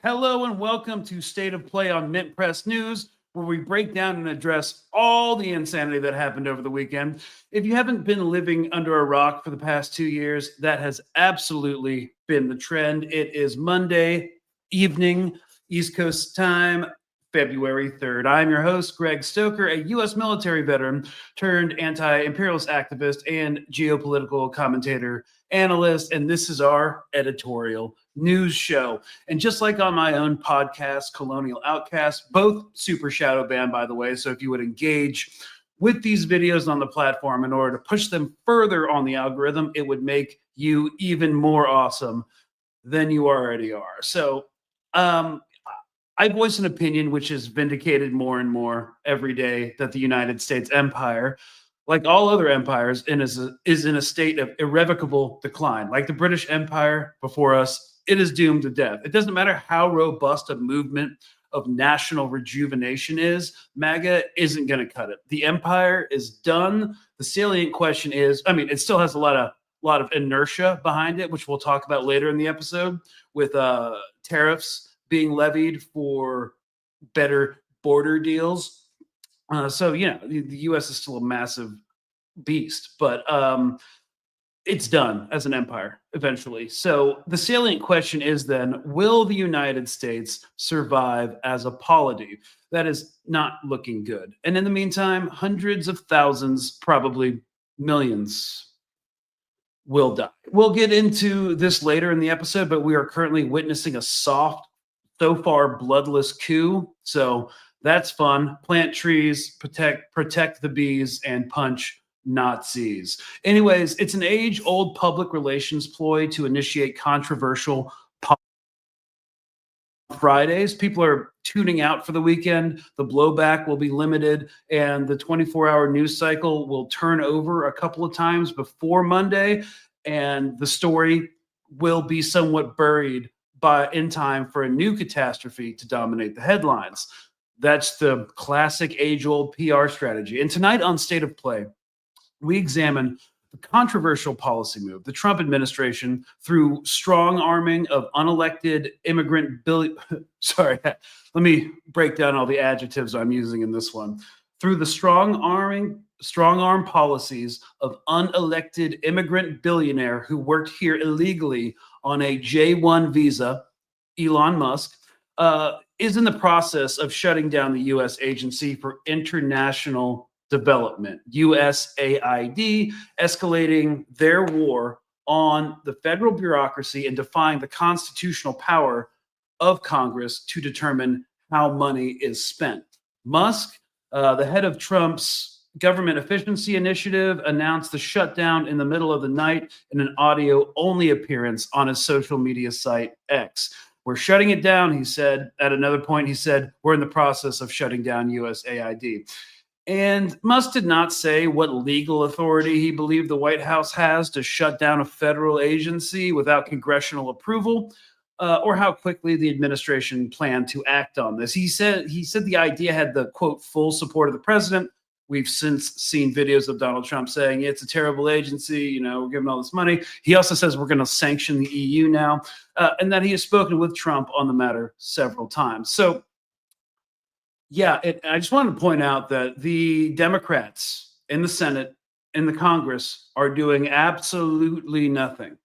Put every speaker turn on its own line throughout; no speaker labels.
Hello and welcome to State of Play on Mint Press News, where we break down and address all the insanity that happened over the weekend. If you haven't been living under a rock for the past 2 years, that has absolutely been the trend. It is Monday evening, East Coast time, February 3rd. I'm your host, Greg Stoker, a U.S. military veteran turned anti imperialist activist and geopolitical commentator analyst, and this is our editorial news show. And just like on my own podcast, Colonial Outcast, both super shadow banned, by the way. So if you would engage with these videos on the platform in order to push them further on the algorithm, it would make you even more awesome than you already are. So I voice an opinion which is vindicated more and more every day that the United States empire, like all other empires, is in a state of irrevocable decline. Like the British Empire before us, it is doomed to death. It doesn't matter how robust a movement of national rejuvenation is, MAGA isn't going to cut it. The empire is done. The salient question is, I mean, it still has a lot of inertia behind it, which we'll talk about later in the episode, with tariffs being levied for better border deals. So, the U.S. is still a massive beast, but it's done as an empire eventually. So the salient question is then, will the United States survive as a polity? That is not looking good. And in the meantime, hundreds of thousands, probably millions, will die. We'll get into this later in the episode, but we are currently witnessing a soft, so far bloodless coup. So that's fun. Plant trees, protect the bees, and punch Nazis. Anyways, it's an age-old public relations ploy to initiate controversial Fridays. People are tuning out for the weekend. The blowback will be limited, and the 24-hour news cycle will turn over a couple of times before Monday, and the story will be somewhat buried in time for a new catastrophe to dominate the headlines. That's the classic age-old PR strategy. And tonight on State of Play, we examine the controversial policy move the Trump administration, through strong arming of unelected immigrant sorry, let me break down all the adjectives I'm using in this one. Through the strong arm policies of unelected immigrant billionaire who worked here illegally on a J-1 visa, Elon Musk, is in the process of shutting down the U.S. Agency for International Development, USAID, escalating their war on the federal bureaucracy and defying the constitutional power of Congress to determine how money is spent. Musk, the head of Trump's government efficiency initiative, announced the shutdown in the middle of the night in an audio-only appearance on his social media site, X. We're shutting it down, he said. At another point, he said, we're in the process of shutting down USAID. And Musk did not say what legal authority he believed the White House has to shut down a federal agency without congressional approval, or how quickly the administration planned to act on this. He said the idea had the, quote, full support of the president. We've since seen videos of Donald Trump saying it's a terrible agency, we're giving all this money. He also says we're going to sanction the EU now, and that he has spoken with Trump on the matter several times. So, yeah, I just wanted to point out that the Democrats in the Senate, in the Congress, are doing absolutely nothing.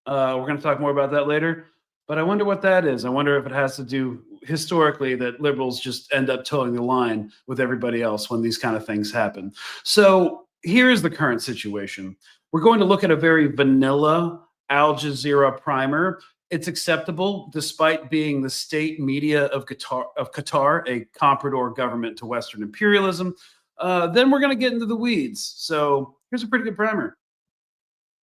We're going to talk more about that later, but I wonder what that is. I wonder if it has to do historically that liberals just end up towing the line with everybody else when these kind of things happen. So here is the current situation. We're going to look at a very vanilla Al Jazeera primer. It's acceptable despite being the state media of Qatar, a comprador government to Western imperialism. Then we're going to get into the weeds. So here's a pretty good primer.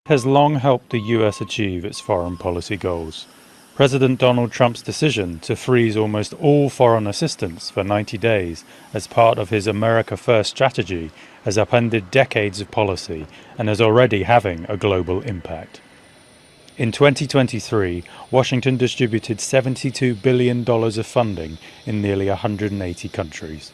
Has long helped the US achieve its foreign policy goals. President Donald Trump's decision to freeze almost all foreign assistance for 90 days as part of his America First strategy has upended decades of policy and is already having a global impact. In 2023, Washington distributed $72 billion of funding in nearly 180 countries.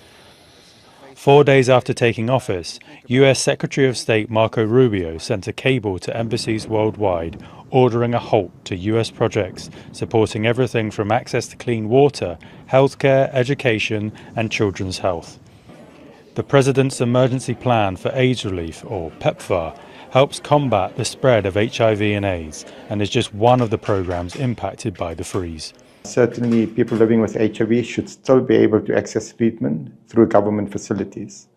4 days after taking office, US Secretary of State Marco Rubio sent a cable to embassies worldwide ordering a halt to US projects supporting everything from access to clean water, healthcare, education, and children's health. The President's Emergency Plan for AIDS Relief, or PEPFAR, helps combat the spread of HIV and AIDS and is just one of the programs impacted by the freeze.
Certainly, people living with HIV should still be able to access treatment through government facilities.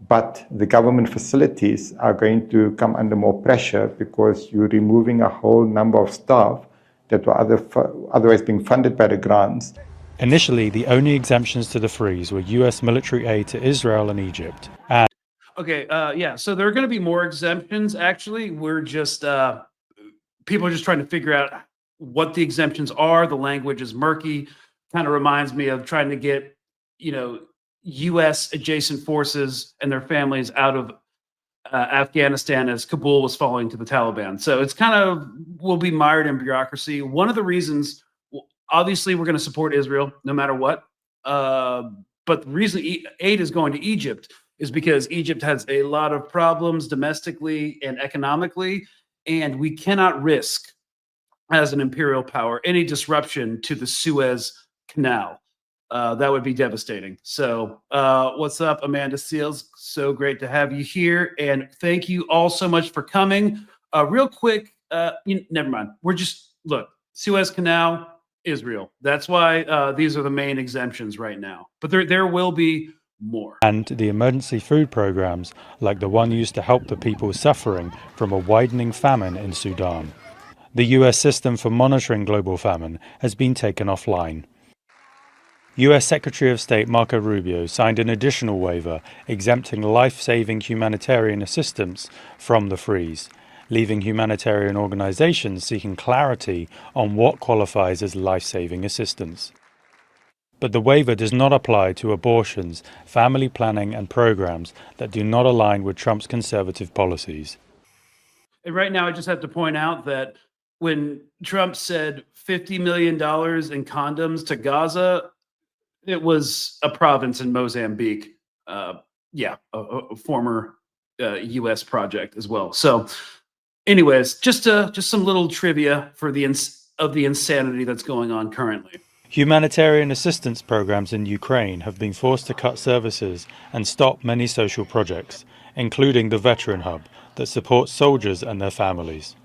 But the government facilities are going to come under more pressure because you're removing a whole number of staff that were otherwise being funded by the grants.
Initially, the only exemptions to the freeze were US military aid to Israel and Egypt. And
Okay, yeah, so there are going to be more exemptions. Actually, we're just people are just trying to figure out what the exemptions are. The language is murky. Kind of reminds me of trying to get, U.S. adjacent forces and their families out of Afghanistan as Kabul was falling to the Taliban. So it's kind of, we'll be mired in bureaucracy. One of the reasons, obviously, we're going to support Israel no matter what. But the reason aid is going to Egypt is because Egypt has a lot of problems domestically and economically, and we cannot risk, as an imperial power, any disruption to the Suez Canal. That would be devastating. So what's up, Amanda Seals? So great to have you here. And thank you all so much for coming. Real quick, never mind. Look, Suez Canal, Israel. That's why these are the main exemptions right now. But there will be more.
And the emergency food programs, like the one used to help the people suffering from a widening famine in Sudan. The US system for monitoring global famine has been taken offline. US Secretary of State Marco Rubio signed an additional waiver exempting life-saving humanitarian assistance from the freeze, leaving humanitarian organizations seeking clarity on what qualifies as life-saving assistance. But the waiver does not apply to abortions, family planning, and programs that do not align with Trump's conservative policies.
And right now, I just have to point out that when Trump said $50 million in condoms to Gaza, it was a province in Mozambique. A former U.S. project as well. So, anyways, just some little trivia for the insanity that's going on currently.
Humanitarian assistance programs in Ukraine have been forced to cut services and stop many social projects, including the Veteran Hub that supports soldiers and their families.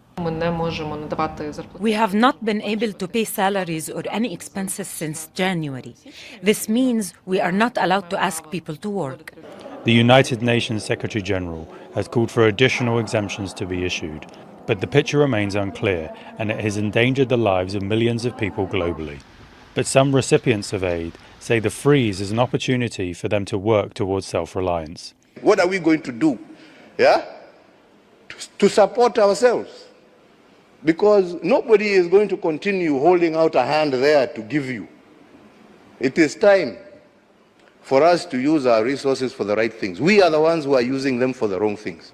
We have not been able to pay salaries or any expenses since January. This means we are not allowed to ask people to work.
The United Nations Secretary General has called for additional exemptions to be issued, but the picture remains unclear and it has endangered the lives of millions of people globally. But some recipients of aid say the freeze is an opportunity for them to work towards self-reliance.
What are we going to do, to support ourselves? Because nobody is going to continue holding out a hand there to give you. It is time for us to use our resources for the right things. We are the ones who are using them for the wrong things.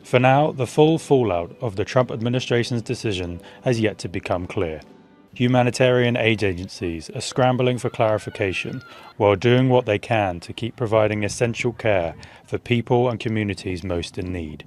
For now, the full fallout of the Trump administration's decision has yet to become clear. Humanitarian aid agencies are scrambling for clarification while doing what they can to keep providing essential care for people and communities most in need.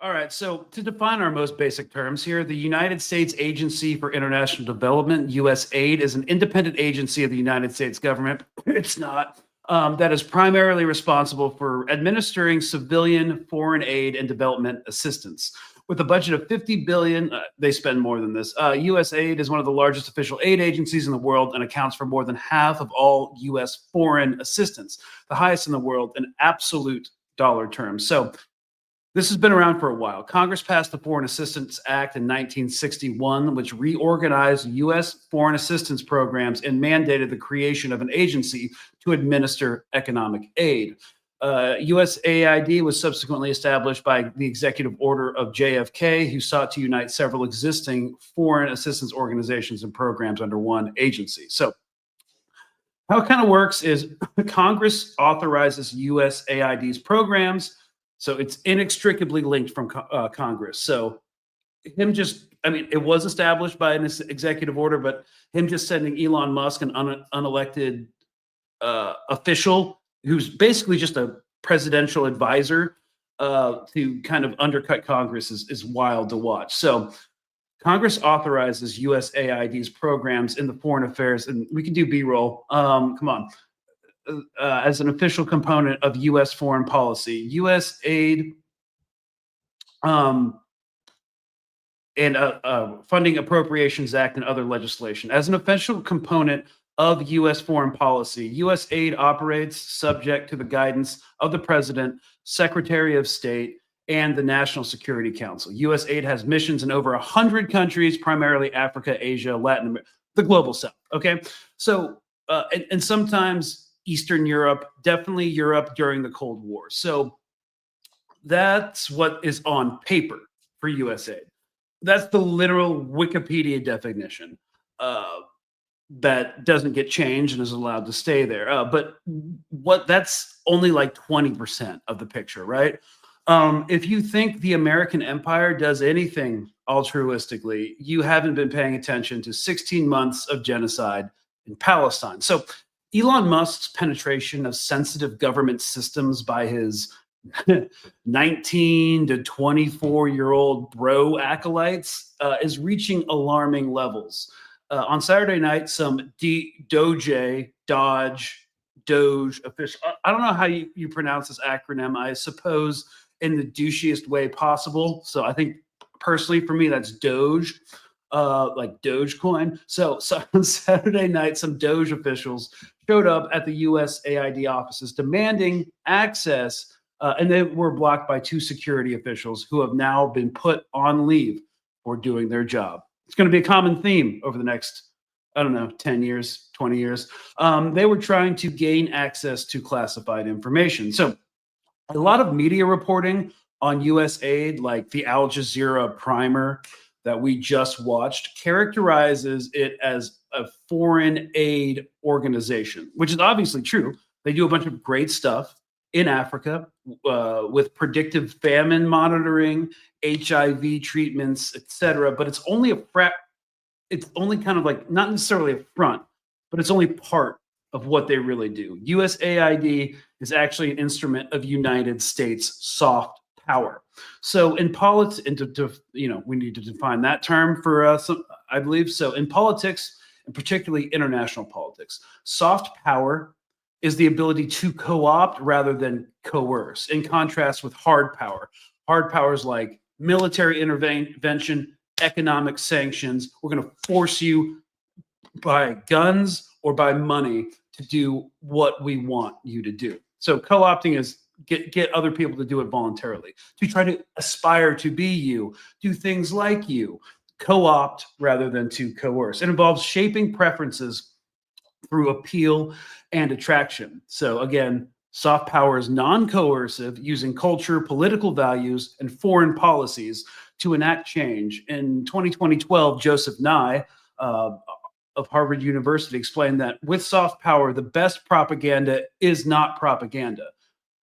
All right, so to define our most basic terms here, the United States Agency for International Development, USAID, is an independent agency of the United States government. It's not. That is primarily responsible for administering civilian foreign aid and development assistance. With a budget of $50 billion, they spend more than this. USAID is one of the largest official aid agencies in the world and accounts for more than half of all U.S. foreign assistance, the highest in the world in absolute dollar terms. So this has been around for a while. Congress passed the Foreign Assistance Act in 1961, which reorganized U.S. foreign assistance programs and mandated the creation of an agency to administer economic aid. USAID was subsequently established by the executive order of JFK, who sought to unite several existing foreign assistance organizations and programs under one agency. So how it kind of works is Congress authorizes USAID's programs. So it's inextricably linked from Congress. So it was established by an executive order, but him just sending Elon Musk, an unelected official, who's basically just a presidential advisor to kind of undercut Congress is wild to watch. So Congress authorizes USAID's programs in the foreign affairs, and we can do B-roll. Come on. As an official component of U.S. foreign policy, USAID and Funding Appropriations Act and other legislation. As an official component of U.S. foreign policy, USAID operates subject to the guidance of the President, Secretary of State, and the National Security Council. USAID has missions in over 100 countries, primarily Africa, Asia, Latin America, the global South. Okay, so and sometimes Eastern Europe, definitely Europe during the Cold War. So that's what is on paper for USAID. That's the literal Wikipedia definition that doesn't get changed and is allowed to stay there. But that's only like 20% of the picture, right? If you think the American empire does anything altruistically, you haven't been paying attention to 16 months of genocide in Palestine. So Elon Musk's penetration of sensitive government systems by his 19 to 24-year-old bro acolytes is reaching alarming levels. On Saturday night, some Doge official, I don't know how you pronounce this acronym, I suppose in the douchiest way possible. So I think personally for me, that's Doge, like Dogecoin. So on Saturday night, some Doge officials showed up at the USAID offices demanding access, and they were blocked by two security officials who have now been put on leave for doing their job. It's going to be a common theme over the next, I don't know, 10 years, 20 years. They were trying to gain access to classified information. So a lot of media reporting on USAID, like the Al Jazeera primer that we just watched, characterizes it as a foreign aid organization, which is obviously true. They do a bunch of great stuff in Africa with predictive famine monitoring, HIV treatments, etc. But it's only it's only kind of like not necessarily a front, but it's only part of what they really do. USAID is actually an instrument of United States soft power. So in politics, we need to define that term for us, I believe. So in politics, and particularly international politics, soft power is the ability to co-opt rather than coerce, in contrast with hard power. Hard power is like military intervention, economic sanctions. We're going to force you by guns or by money to do what we want you to do. So co-opting is get other people to do it voluntarily, to try to aspire to be you, do things like you, co-opt rather than to coerce. It involves shaping preferences through appeal and attraction. So again, soft power is non-coercive, using culture, political values, and foreign policies to enact change. In 2012, Joseph Nye of Harvard University explained that with soft power, the best propaganda is not propaganda.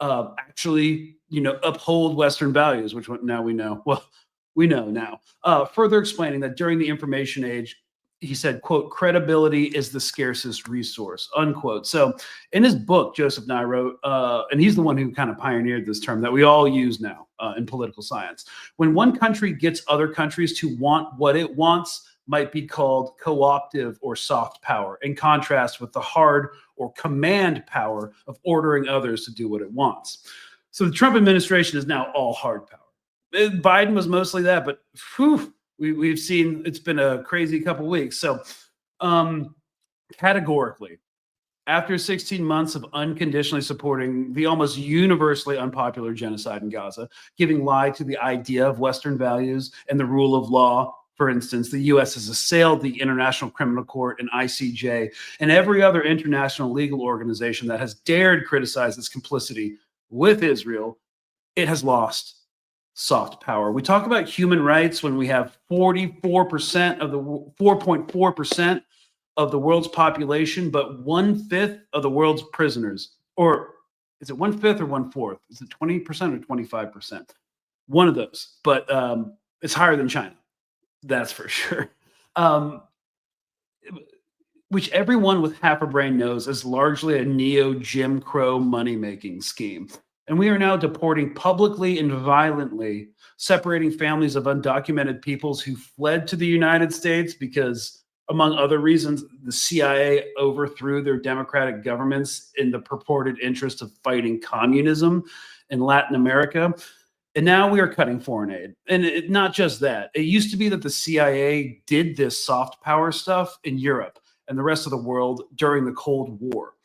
Actually, uphold Western values, which now we know. Well, we know now. Further explaining that during the information age, he said, quote, credibility is the scarcest resource, unquote. So in his book, Joseph Nye wrote, and he's the one who kind of pioneered this term that we all use now in political science. When one country gets other countries to want what it wants, might be called co-optive or soft power, in contrast with the hard or command power of ordering others to do what it wants. So the Trump administration is now all hard power. Biden was mostly that, but we've seen it's been a crazy couple weeks. So categorically, after 16 months of unconditionally supporting the almost universally unpopular genocide in Gaza, giving lie to the idea of Western values and the rule of law, for instance, the U.S. has assailed the International Criminal Court and ICJ and every other international legal organization that has dared criticize its complicity with Israel. It has lost soft power. We talk about human rights when we have 44% of the 4.4% of the world's population, but 1/5 of the world's prisoners. Or is it 1/5 or 1/4? Is it 20% or 25%? One of those, but it's higher than China. That's for sure. which everyone with half a brain knows is largely a neo-Jim Crow money-making scheme. And we are now deporting publicly and violently, separating families of undocumented peoples who fled to the United States because, among other reasons, the CIA overthrew their democratic governments in the purported interest of fighting communism in Latin America. And now we are cutting foreign aid. And not just that. It used to be that the CIA did this soft power stuff in Europe and the rest of the world during the Cold War,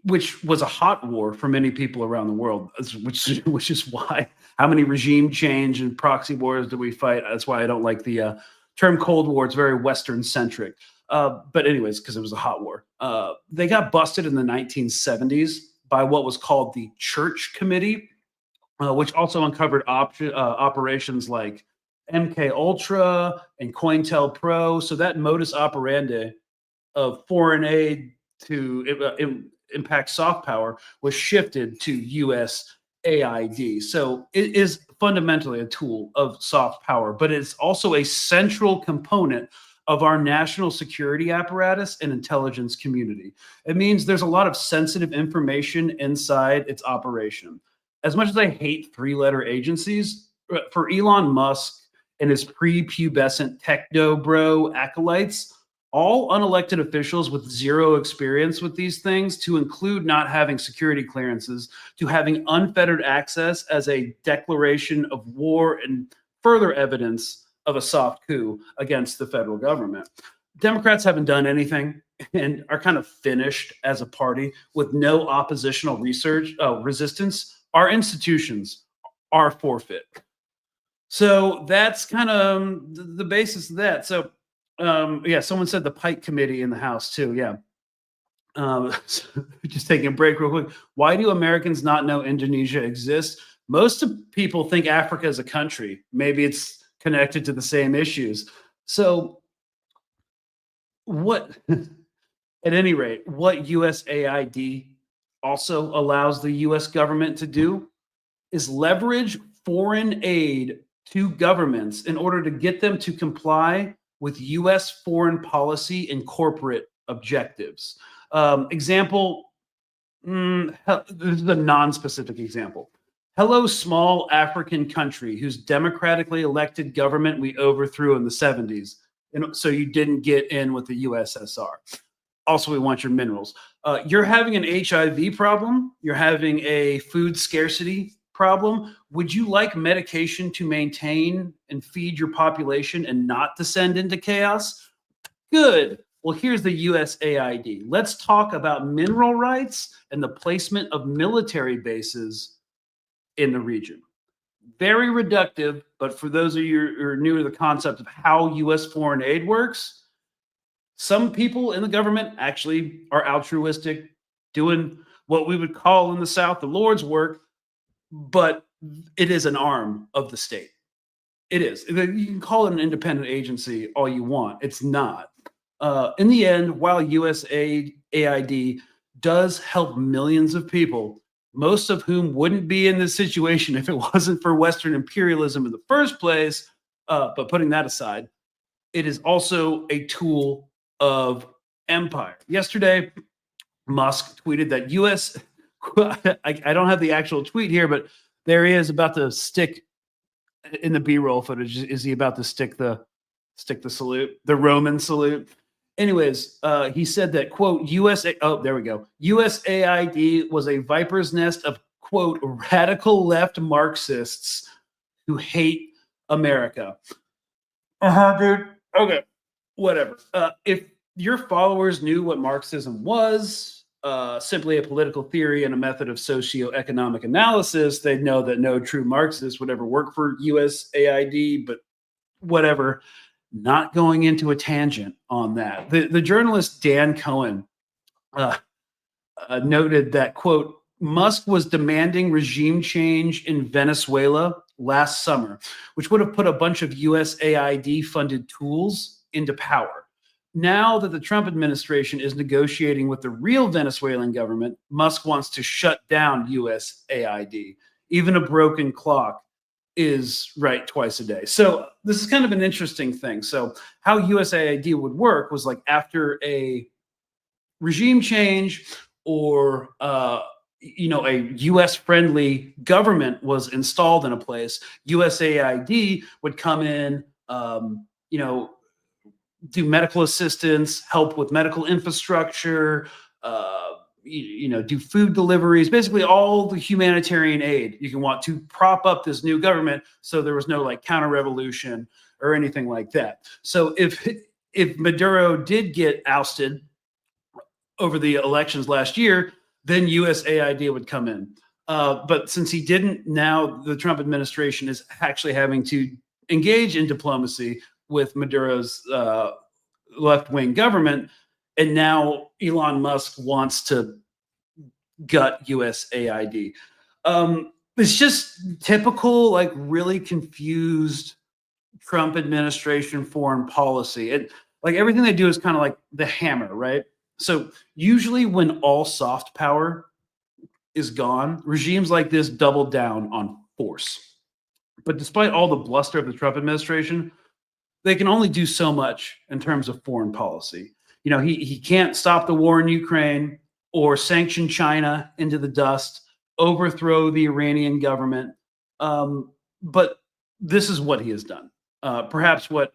which was a hot war for many people around the world, which is why how many regime change and proxy wars do we fight? That's why I don't like the term Cold War. It's very Western centric. But anyways, because it was a hot war. They got busted in the 1970s by what was called the Church Committee, which also uncovered operations like MK Ultra and COINTELPRO. So that modus operandi of foreign aid to impact soft power was shifted to USAID. So it is fundamentally a tool of soft power, but it's also a central component of our national security apparatus and intelligence community. It means there's a lot of sensitive information inside its operation. As much as I hate three-letter agencies, for Elon Musk and his prepubescent techno bro acolytes, all unelected officials with zero experience with these things, to include not having security clearances, to having unfettered access as a declaration of war and further evidence of a soft coup against the federal government. Democrats haven't done anything and are kind of finished as a party with no oppositional resistance. Our institutions are forfeit. So that's kind of the basis of that. So yeah, someone said the Pike Committee in the House too. Yeah. Just taking a break real quick. Why do Americans not know Indonesia exists? Most of people think Africa is a country. Maybe it's connected to the same issues. So what, at any rate, what USAID also allows the US government to do is leverage foreign aid to governments in order to get them to comply with US foreign policy and corporate objectives. Example, this is a non-specific example. Hello, small African country whose democratically elected government we overthrew in the 70s. And so you didn't get in with the USSR. Also, we want your minerals. You're having an HIV problem. You're having a food scarcity problem. Would you like medication to maintain and feed your population and not descend into chaos? Good. Well, here's the USAID. Let's talk about mineral rights and the placement of military bases in the region. Very reductive, but for those of you who are new to the concept of how US foreign aid works, some people in the government actually are altruistic, doing what we would call in the South the Lord's work, but it is an arm of the state. It is. You can call it an independent agency all you want. It's not. In the end, while USAID does help millions of people, most of whom wouldn't be in this situation if it wasn't for Western imperialism in the first place, but putting that aside, it is also a tool of empire. Yesterday, Musk tweeted that I don't have the actual tweet here, but there he is about to stick in the B-roll footage. Is he about to stick the salute, the Roman salute? Anyways, he said that, quote, there we go. USAID was a viper's nest of, quote, radical left Marxists who hate America. Dude. Okay, whatever. If your followers knew what Marxism was, simply a political theory and a method of socioeconomic analysis, they'd know that no true Marxist would ever work for USAID, but whatever. Not going into a tangent on that. The journalist Dan Cohen noted that, quote, Musk was demanding regime change in Venezuela last summer, which would have put a bunch of USAID-funded tools into power. Now that the Trump administration is negotiating with the real Venezuelan government, Musk wants to shut down USAID. Even a broken clock is right twice a day. So this is kind of an interesting thing. So how USAID would work was like after a regime change or a U.S. friendly government was installed in a place, USAID would come in, do medical assistance, help with medical infrastructure, do food deliveries, basically all the humanitarian aid you can want to prop up this new government so there was no like counter revolution or anything like that. So if Maduro did get ousted over the elections last year, then USAID would come in. But since he didn't, now the Trump administration is actually having to engage in diplomacy with Maduro's left-wing government, and now Elon Musk wants to gut USAID. It's just typical, like really confused Trump administration foreign policy. And like everything they do is kind of like the hammer, right? So usually when all soft power is gone, regimes like this double down on force. But despite all the bluster of the Trump administration, they can only do so much in terms of foreign policy. He can't stop the war in Ukraine or sanction China into the dust, overthrow the Iranian government. But this is what he has done. Perhaps what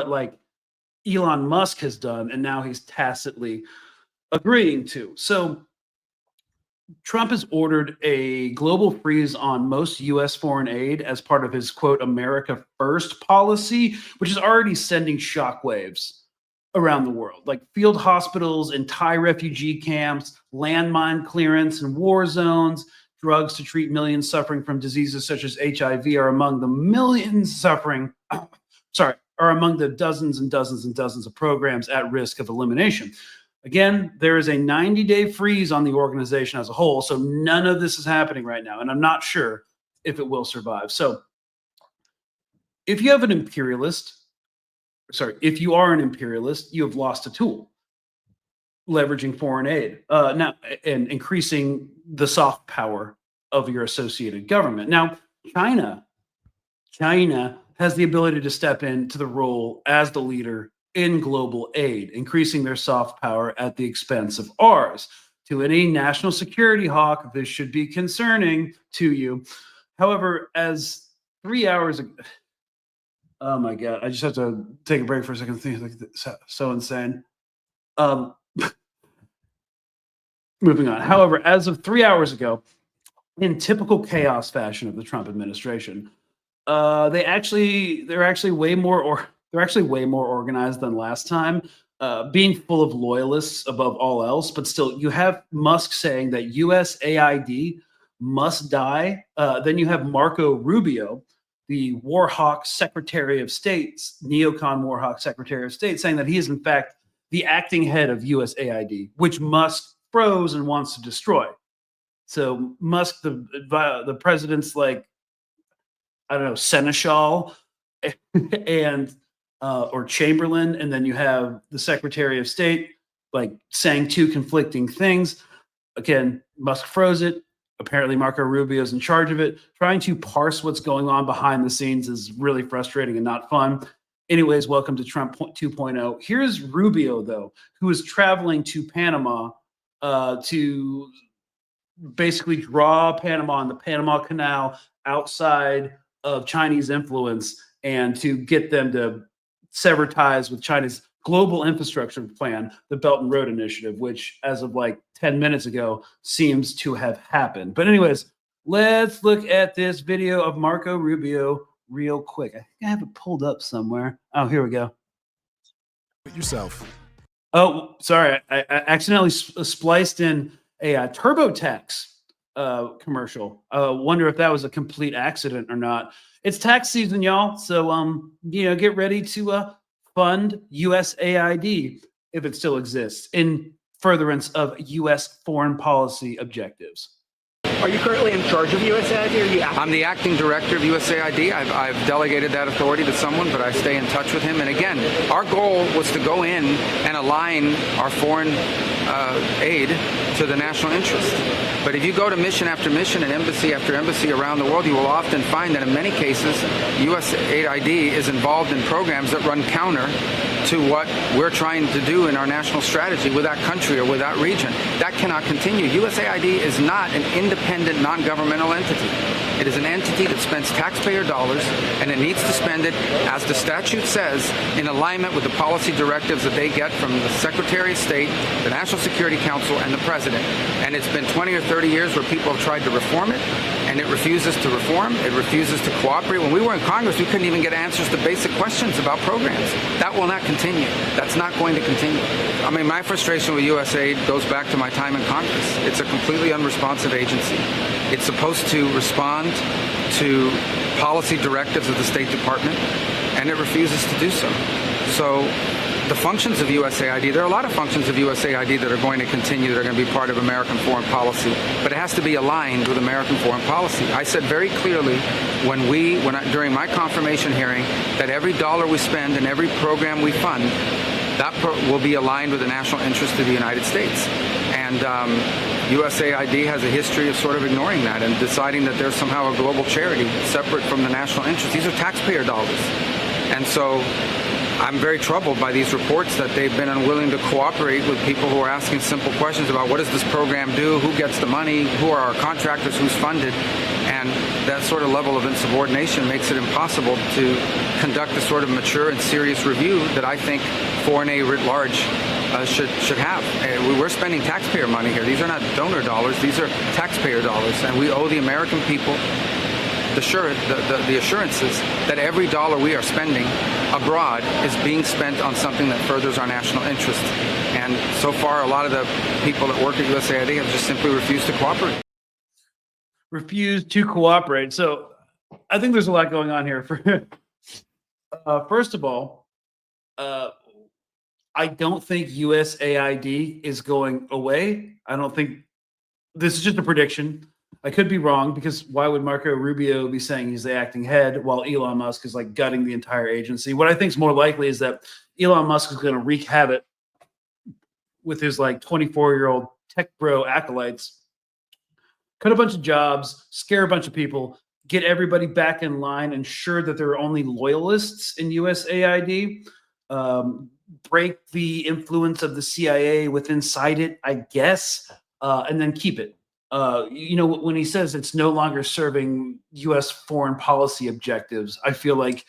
like Elon Musk has done, and now he's tacitly agreeing to. So Trump has ordered a global freeze on most U.S. foreign aid as part of his, quote, America First policy, which is already sending shockwaves around the world. Like field hospitals and Thai refugee camps, landmine clearance in war zones, drugs to treat millions suffering from diseases such as HIV are among the millions suffering, are among the dozens and dozens and dozens of programs at risk of elimination. Again, there is a 90-day freeze on the organization as a whole, so none of this is happening right now, and I'm not sure if it will survive. So if you are an imperialist, you have lost a tool, leveraging foreign aid, now and increasing the soft power of your associated government. Now, China has the ability to step into the role as the leader in global aid, increasing their soft power at the expense of ours. To any national security hawk, this should be concerning to you. However, as 3 hours ago, oh my God, I just have to take a break for a second. Things like so insane. Moving on. However, as of 3 hours ago, in typical chaos fashion of the Trump administration, they're actually way more organized than last time, being full of loyalists above all else. But still, you have Musk saying that USAID must die. Then you have Marco Rubio, the war hawk Secretary of State, neocon war hawk Secretary of State, saying that he is in fact the acting head of USAID, which Musk froze and wants to destroy. So Musk, the president's like, I don't know, seneschal and or Chamberlain, and then you have the Secretary of State like saying two conflicting things. Again, Musk froze it. Apparently Marco Rubio is in charge of it. Trying to parse what's going on behind the scenes is really frustrating and not fun. Anyways, welcome to Trump 2.0. Here's Rubio, though, who is traveling to Panama to basically draw Panama and the Panama Canal outside of Chinese influence and to get them to sever ties with China's global infrastructure plan, the Belt and Road Initiative, which as of like 10 minutes ago seems to have happened. But anyways, let's look at this video of Marco Rubio real quick. I think I have it pulled up somewhere. Oh, here we go.
Yourself.
Oh, sorry. I accidentally spliced in a TurboTax commercial. Wonder if that was a complete accident or not. It's tax season, y'all. So, get ready to fund USAID if it still exists in furtherance of U.S. foreign policy objectives.
Are you currently in charge of USAID?
I'm the acting director of USAID. I've delegated that authority to someone, but I stay in touch with him. And again, our goal was to go in and align our foreign aid to the national interest. But if you go to mission after mission and embassy after embassy around the world, you will often find that in many cases, USAID is involved in programs that run counter to what we're trying to do in our national strategy with that country or with that region. That cannot continue. USAID is not an independent, non-governmental entity. It is an entity that spends taxpayer dollars, and it needs to spend it, as the statute says, in alignment with the policy directives that they get from the Secretary of State, the National Security Council, and the President. And it's been 20 or 30 years where people have tried to reform it, and it refuses to reform. It refuses to cooperate. When we were in Congress, we couldn't even get answers to basic questions about programs. That will not continue. That's not going to continue. I mean, my frustration with USAID goes back to my time in Congress. It's a completely unresponsive agency. It's supposed to respond to policy directives of the State Department, and it refuses to do so. So the functions of USAID, there are a lot of functions of USAID that are going to continue, that are going to be part of American foreign policy, but it has to be aligned with American foreign policy. I said very clearly during my confirmation hearing that every dollar we spend and every program we fund, that will be aligned with the national interest of the United States. And USAID has a history of sort of ignoring that and deciding that there's somehow a global charity separate from the national interest. These are taxpayer dollars. And so I'm very troubled by these reports that they've been unwilling to cooperate with people who are asking simple questions about what does this program do, who gets the money, who are our contractors, who's funded. And that sort of level of insubordination makes it impossible to conduct the sort of mature and serious review that I think foreign aid writ large should have. We're spending taxpayer money here. These are not donor dollars. These are taxpayer dollars. And we owe the American people the assurances that every dollar we are spending abroad is being spent on something that furthers our national interest. And so far, a lot of the people that work at USAID have just simply refused to cooperate.
Refused to cooperate. So I think there's a lot going on here. First of all, I don't think USAID is going away. I don't think this is just a prediction. I could be wrong, because why would Marco Rubio be saying he's the acting head while Elon Musk is like gutting the entire agency? What I think is more likely is that Elon Musk is going to wreak havoc with his like 24-year-old tech bro acolytes, cut a bunch of jobs, scare a bunch of people, get everybody back in line, ensure that there are only loyalists in USAID, break the influence of the CIA inside it, I guess, and then keep it. When he says it's no longer serving U.S. foreign policy objectives, I feel like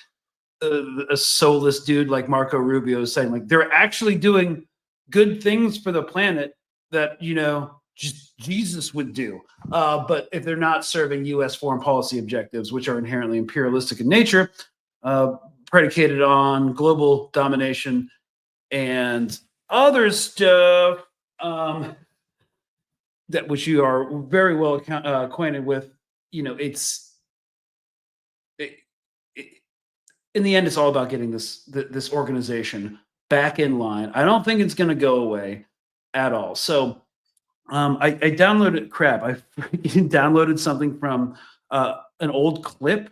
a soulless dude like Marco Rubio is saying, like, they're actually doing good things for the planet that, just Jesus would do. But if they're not serving U.S. foreign policy objectives, which are inherently imperialistic in nature, predicated on global domination and other stuff, that which you are very well acquainted with, in the end, it's all about getting this organization back in line. I don't think it's going to go away at all. So I downloaded I downloaded something from an old clip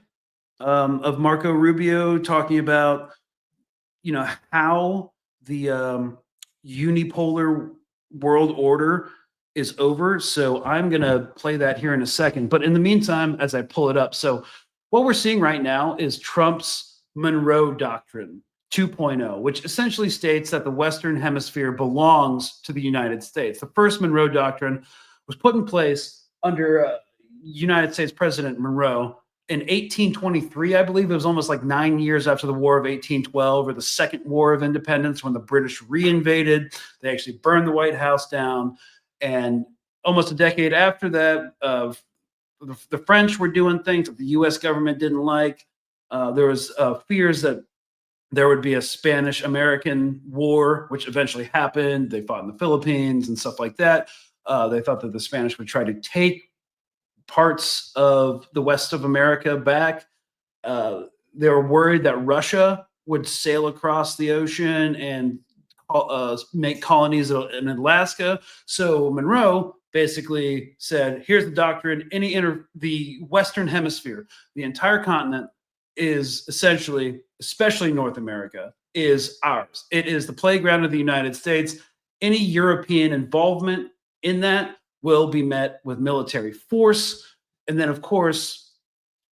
of Marco Rubio talking about, how the unipolar world order is over. So I'm going to play that here in a second. But in the meantime, as I pull it up, so what we're seeing right now is Trump's Monroe Doctrine 2.0, which essentially states that the Western Hemisphere belongs to the United States. The first Monroe Doctrine was put in place under United States President Monroe in 1823, I believe. It was almost like 9 years after the War of 1812, or the Second War of Independence, when the British reinvaded. They actually burned the White House down. And almost a decade after that, the French were doing things that the U.S. government didn't like. There was fears that there would be a Spanish-American war, which eventually happened. They fought in the Philippines and stuff like that. They thought that the Spanish would try to take parts of the west of America back. They were worried that Russia would sail across the ocean and make colonies in Alaska. So Monroe basically said, here's the doctrine. The Western Hemisphere, the entire continent, is essentially, especially North America, is ours. It is the playground of the United States. any European involvement in that will be met with military force. And then, of course,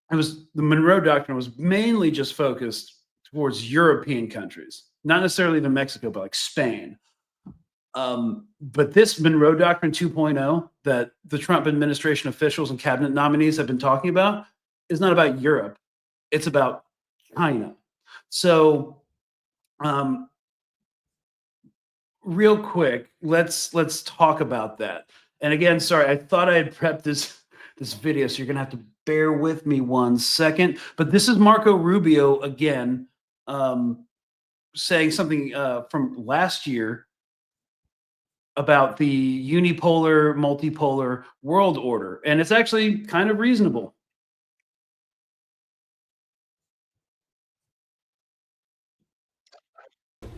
the Monroe Doctrine was mainly just focused towards European countries, not necessarily even Mexico, but like Spain. But this Monroe Doctrine 2.0 that the Trump administration officials and cabinet nominees have been talking about is not about Europe. It's about China. So, real quick, let's talk about that. And again, sorry, I thought I had prepped this video, so you're gonna have to bear with me 1 second. But this is Marco Rubio again, saying something from last year about the unipolar, multipolar world order, and it's actually kind of reasonable.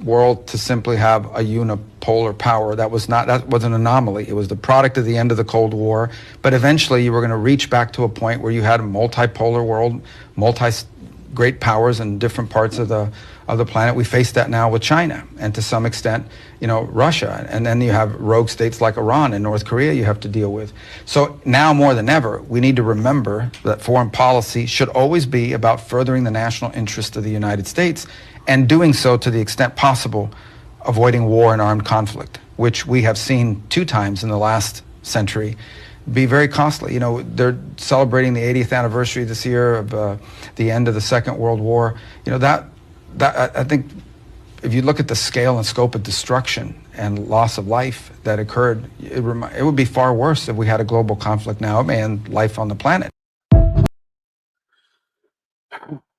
World to simply have a unipolar power. That was an anomaly. It was the product of the end of the Cold War. But eventually you were going to reach back to a point where you had a multipolar world, great powers in different parts of the planet. We face that now with China and to some extent, Russia. And then you have rogue states like Iran and North Korea you have to deal with. So now more than ever, we need to remember that foreign policy should always be about furthering the national interest of the United States, and doing so to the extent possible, avoiding war and armed conflict, which we have seen 2 times in the last century be very costly. They're celebrating the 80th anniversary this year of the end of the Second World War. That I think if you look at the scale and scope of destruction and loss of life that occurred, it would be far worse if we had a global conflict now and life on the planet.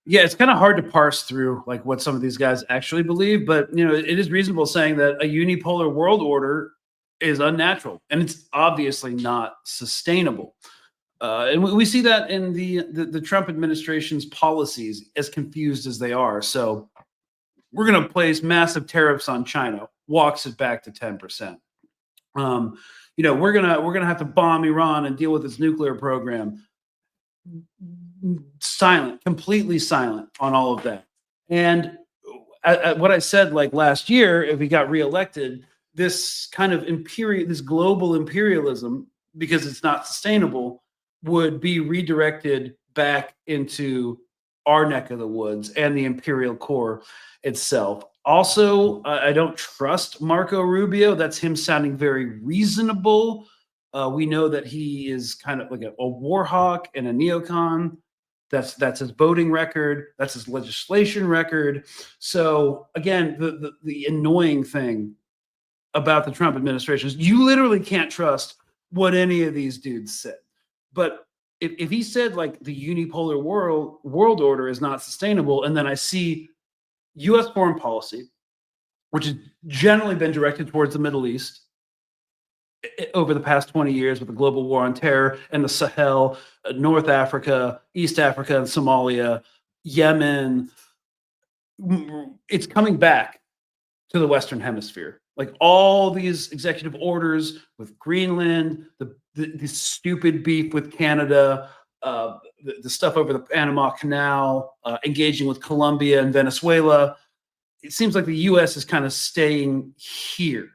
Yeah, it's kind of hard to parse through like what some of these guys actually believe, but it is reasonable saying that a unipolar world order is unnatural and it's obviously not sustainable. And we see that in the Trump administration's policies, as confused as they are. So we're going to place massive tariffs on China, walks it back to 10%. We're gonna have to bomb Iran and deal with its nuclear program. Silent, completely silent on all of that. And what I said like last year, if he got reelected, this kind of this global imperialism, because it's not sustainable, would be redirected back into our neck of the woods and the imperial core itself. Also, I don't trust Marco Rubio. That's him sounding very reasonable. We know that he is kind of like a war hawk and a neocon. That's his voting record. That's his legislation record. So again, the annoying thing about the Trump administration is you literally can't trust what any of these dudes said. But if he said like the unipolar world order is not sustainable, and then I see U.S. foreign policy, which has generally been directed towards the Middle East over the past 20 years with the global war on terror and the Sahel, North Africa, East Africa, and Somalia, Yemen, it's coming back to the Western Hemisphere. Like all these executive orders with Greenland, the stupid beef with Canada, the stuff over the Panama Canal, engaging with Colombia and Venezuela. It seems like the U.S. is kind of staying here.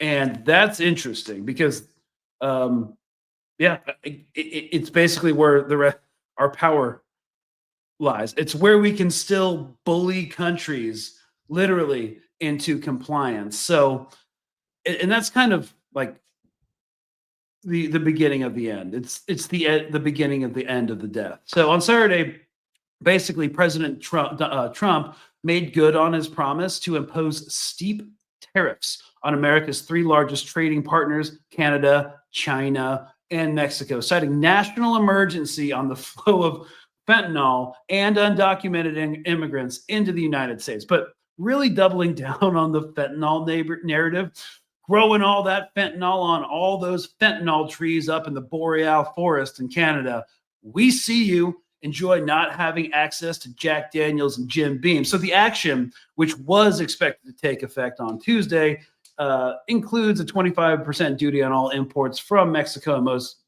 And that's interesting because, it's basically where our power lies. It's where we can still bully countries literally into compliance. So, and that's kind of like the beginning of the end. It's the beginning of the end of the death. So on Saturday, basically, President Trump made good on his promise to impose steep tariffs on America's 3 largest trading partners, Canada, China, and Mexico, citing national emergency on the flow of fentanyl and undocumented immigrants into the United States. But really doubling down on the fentanyl narrative, growing all that fentanyl on all those fentanyl trees up in the boreal forest in Canada. We see you. Enjoy not having access to Jack Daniels and Jim Beam. So the action, which was expected to take effect on Tuesday, includes a 25% duty on all imports from Mexico and most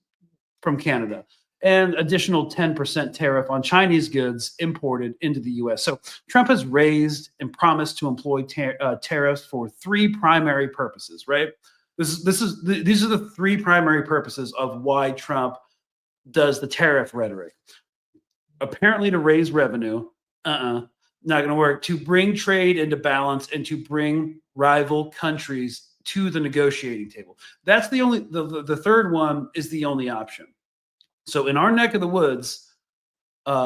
from Canada. and additional 10% tariff on Chinese goods imported into the U.S. So Trump has raised and promised to employ tariffs for three primary purposes, right? These are the three primary purposes of why Trump does the tariff rhetoric. Apparently to raise revenue, not going to work. To bring trade into balance and to bring rival countries to the negotiating table. That's the only, the third one is the only option. So in our neck of the woods,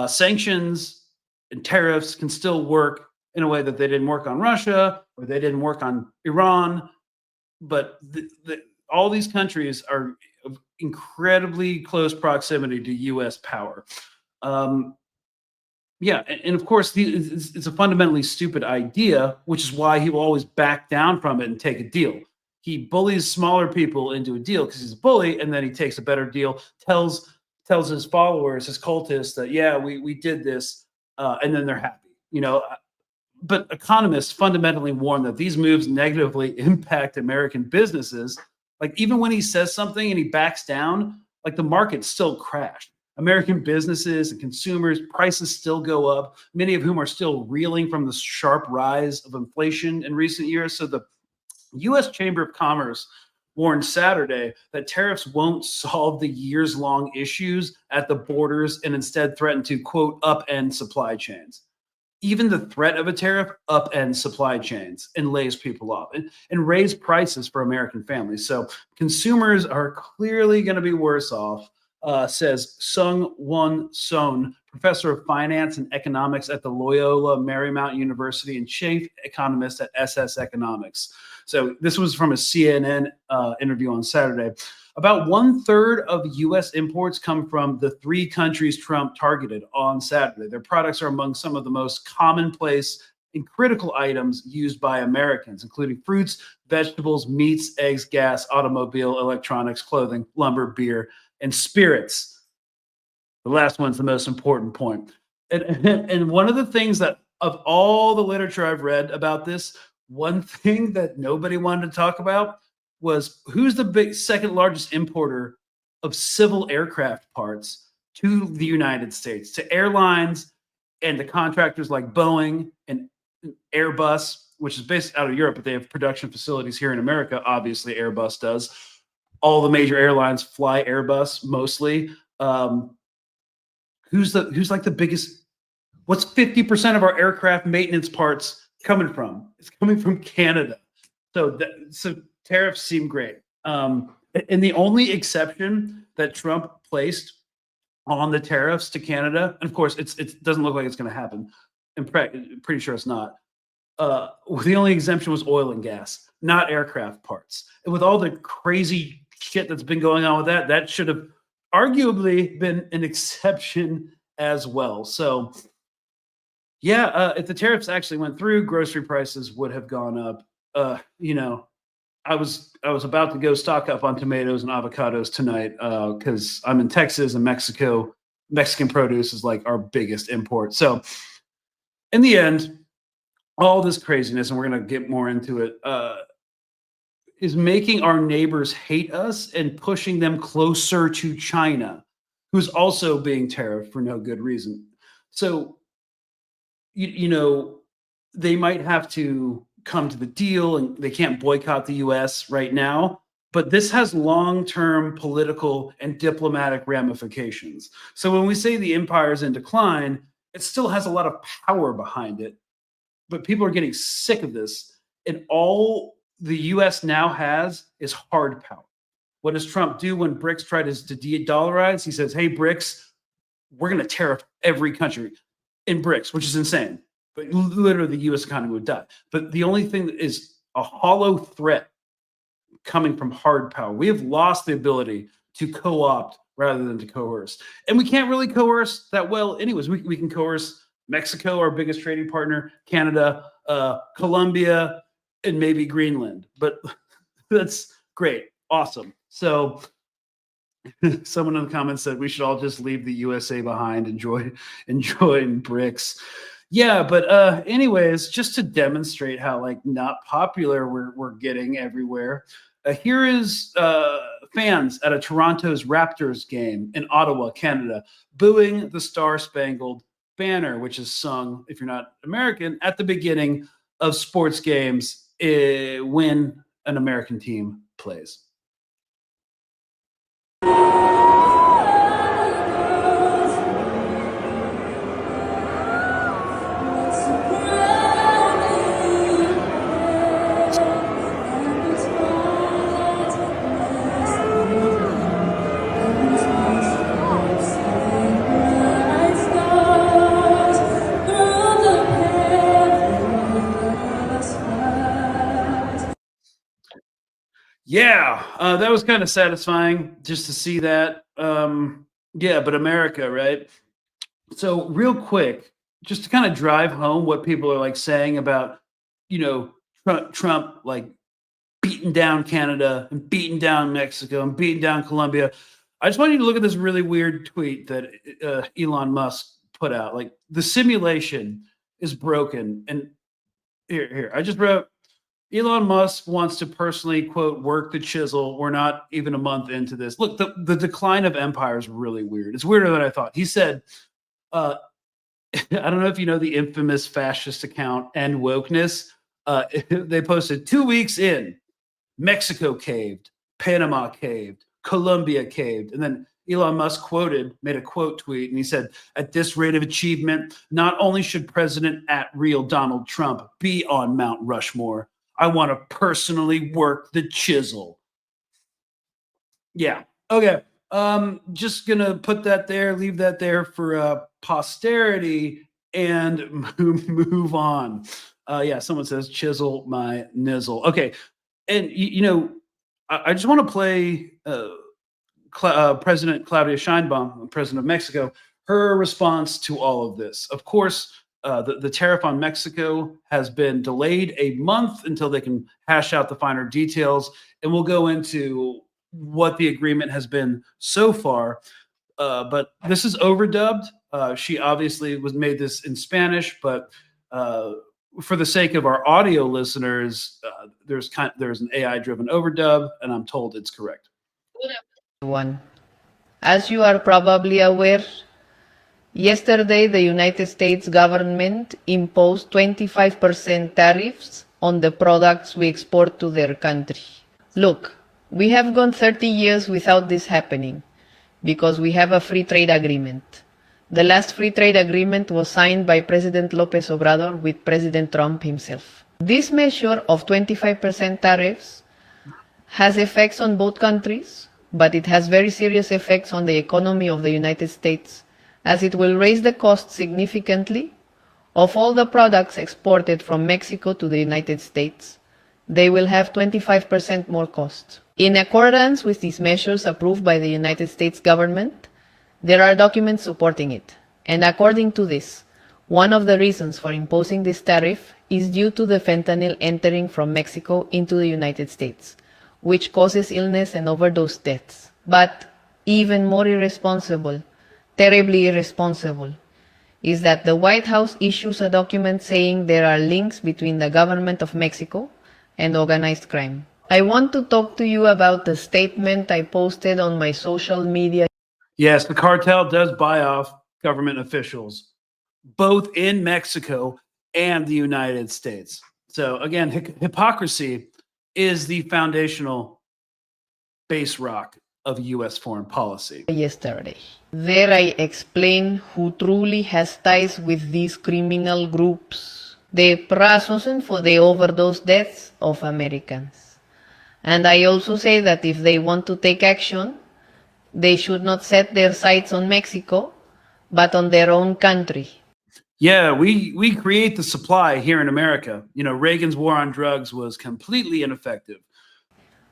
sanctions and tariffs can still work in a way that they didn't work on Russia or they didn't work on Iran. But all these countries are of incredibly close proximity to U.S. power. Yeah, and of course, it's a fundamentally stupid idea, which is why he will always back down from it and take a deal. He bullies smaller people into a deal because he's a bully, and then he takes a better deal, tells his followers, his cultists that, yeah, we did this, and then they're happy. But economists fundamentally warn that these moves negatively impact American businesses. Like even when he says something and he backs down, like the market still crashed. American businesses and consumers, prices still go up, many of whom are still reeling from the sharp rise of inflation in recent years. So the U.S. Chamber of Commerce warned Saturday that tariffs won't solve the years-long issues at the borders and instead threaten to, quote, upend supply chains. Even the threat of a tariff upends supply chains and lays people off and raise prices for American families. So consumers are clearly going to be worse off, says Sung-Won Son, professor of finance and economics at the Loyola Marymount University and chief economist at SS Economics. So this was from a CNN interview on Saturday. About 1/3 of U.S. imports come from the three countries Trump targeted on Saturday. Their products are among some of the most commonplace and critical items used by Americans, including fruits, vegetables, meats, eggs, gas, automobile, electronics, clothing, lumber, beer, and spirits. The last one's the most important point. And one of the things that, of all the literature I've read about this, one thing that nobody wanted to talk about was who's the second largest importer of civil aircraft parts to the United States, to airlines and to contractors like Boeing and Airbus, which is based out of Europe, but they have production facilities here in America. Obviously, Airbus does. All the major airlines fly Airbus mostly. Who's like the biggest? What's 50% of our aircraft maintenance parts coming from? It's coming from Canada. So tariffs seem great. And the only exception that Trump placed on the tariffs to Canada, and of course, it doesn't look like it's going to happen. I'm pretty sure it's not. The only exemption was oil and gas, not aircraft parts. And with all the crazy shit that's been going on with that should have arguably been an exception as well. So, yeah, if the tariffs actually went through, grocery prices would have gone up. I was about to go stock up on tomatoes and avocados tonight because I'm in Texas and Mexico. Mexican produce is like our biggest import. So in the end, all this craziness, and we're going to get more into it, is making our neighbors hate us and pushing them closer to China, who's also being tariffed for no good reason. So, they might have to come to the deal and they can't boycott the US right now, but this has long-term political and diplomatic ramifications. So when we say the empire is in decline, it still has a lot of power behind it, but people are getting sick of this. And all the US now has is hard power. What does Trump do when BRICS tries to de-dollarize? He says, hey, BRICS, we're going to tariff every country in BRICS, which is insane. But literally the U.S. economy would die. But the only thing that is a hollow threat coming from hard power. We have lost the ability to co-opt rather than to coerce. And we can't really coerce that well anyways. We can coerce Mexico, our biggest trading partner, Canada, Colombia, and maybe Greenland. But that's great. Awesome. So someone in the comments said we should all just leave the USA behind, enjoy BRICS. Yeah, but anyways, just to demonstrate how like not popular we're getting everywhere. Here is fans at a Toronto's Raptors game in Ottawa, Canada, booing the Star-Spangled Banner, which is sung, if you're not American, at the beginning of sports games when an American team plays. Yeah, that was kind of satisfying just to see that. Yeah, but America, right? So real quick, just to kind of drive home what people are like saying about, Trump like beating down Canada and beating down Mexico and beating down Colombia. I just want you to look at this really weird tweet that Elon Musk put out. Like the simulation is broken, and here I just wrote. Elon Musk wants to personally, quote, work the chisel. We're not even a month into this. Look, the decline of empire is really weird. It's weirder than I thought. He said, I don't know if you know the infamous fascist account and wokeness. They posted 2 weeks in, Mexico caved, Panama caved, Colombia caved. And then Elon Musk made a quote tweet, and he said, at this rate of achievement, not only should President at real Donald Trump be on Mount Rushmore, I want to personally work the chisel. Yeah. Okay. Just gonna put that there, leave that there for posterity, and move on. Yeah, someone says chisel my nizzle. Okay, and I just want to play President Claudia Sheinbaum, President of Mexico, her response to all of this. Of course, the tariff on Mexico has been delayed a month until they can hash out the finer details, and we'll go into what the agreement has been so far. But this is overdubbed. She obviously made this in Spanish, but for the sake of our audio listeners, there's an AI-driven overdub, and I'm told it's correct.
As you are probably aware, yesterday, the United States government imposed 25% tariffs on the products we export to their country. Look, we have gone 30 years without this happening because we have a free trade agreement. The last free trade agreement was signed by President López Obrador with President Trump himself. This measure of 25% tariffs has effects on both countries, but it has very serious effects on the economy of the United States, as it will raise the cost significantly of all the products exported from Mexico to the United States. They will have 25% more cost. In accordance with these measures approved by the United States government, there are documents supporting it. And according to this, one of the reasons for imposing this tariff is due to the fentanyl entering from Mexico into the United States, which causes illness and overdose deaths. But even more irresponsible, terribly irresponsible, is that the White House issues a document saying there are links between the government of Mexico and organized crime. I want to talk to you about the statement I posted on my social media.
Yes, the cartel does buy off government officials, both in Mexico and the United States. So again, hypocrisy is the foundational base rock of U.S. foreign policy.
Yesterday, there I explain who truly has ties with these criminal groups, the reason for the overdose deaths of Americans. And I also say that if they want to take action, they should not set their sights on Mexico, but on their own country.
Yeah, we create the supply here in America. Reagan's war on drugs was completely ineffective.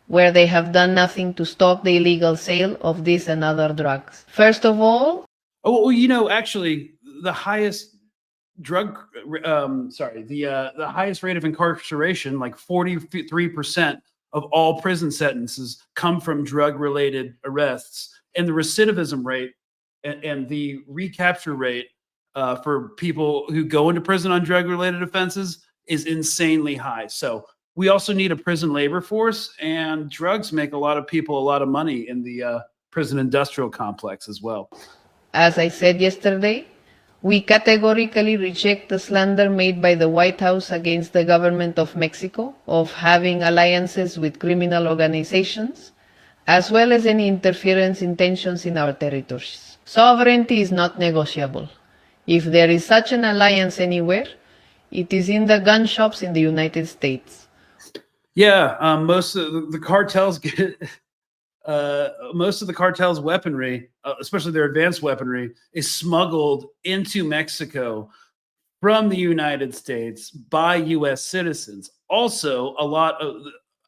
Where they have done nothing to stop the illegal sale of this and other drugs. First of all...
actually, the highest the highest rate of incarceration, like 43% of all prison sentences come from drug-related arrests. And the recidivism rate and the recapture rate for people who go into prison on drug-related offenses is insanely high. So we also need a prison labor force, and drugs make a lot of people a lot of money in the prison industrial complex as well.
As I said yesterday, we categorically reject the slander made by the White House against the government of Mexico of having alliances with criminal organizations, as well as any interference intentions in our territories. Sovereignty is not negotiable. If there is such an alliance anywhere, it is in the gun shops in the United States.
Yeah, most of the cartels get most of the cartels' weaponry, especially their advanced weaponry, is smuggled into Mexico from the United States by U.S. citizens. Also,